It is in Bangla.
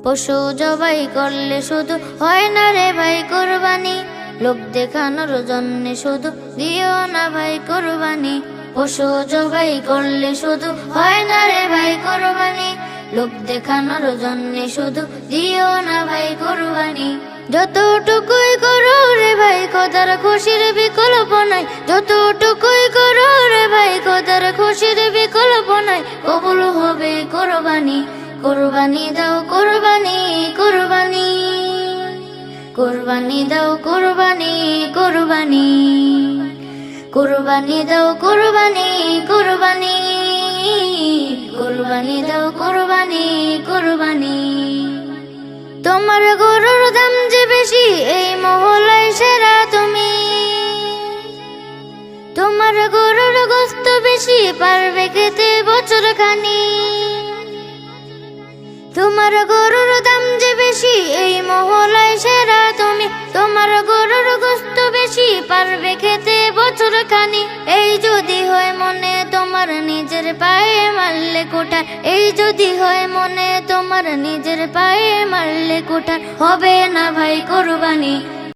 পশু জবাই করলে শুধু হয় না রে ভাই কোরবানি, লোক দেখানোর জন্যে শুধু দিও না ভাই কোরবানি। পশু জবাই করলে শুধু হয় না রে ভাই কোরবানি, লোক দেখানোর জন্যে শুধু দিও না ভাই কোরবানি। যতটুকুই করো রে ভাই খোদার খুশির বিকল্প নাই, যতটুকুই করো রে ভাই খোদার খুশির বিকল্প নাই। কবুল হবে কোরবানি, কোরবানি দাও কোরবানি, কোরবানি কোরবানি দাও কোরবানি, কোরবানি কোরবানি দাও কোরবানি, কোরবানি কোরবানি দাও কোরবানি, কোরবানি। তোমার গরুর দাম যে বেশি এই মহল্লায় সেরা তুমি, তোমার গরুর গোশত বেশি পারবে খেতে বছর খানি। তোমার গরুর দাম যে বেশি এই মহল্লায় সেরা তুমি, তোমার গরুর গোশত বেশি পারবে খেতে বছর খানি। এই যদি হয় মনে তোমার নিজের পায়ে মারলে কোঠার, এই যদি হয় মনে তোমার নিজের পায়ে মারলে কোঠার, হবে না ভাই কোরবানি,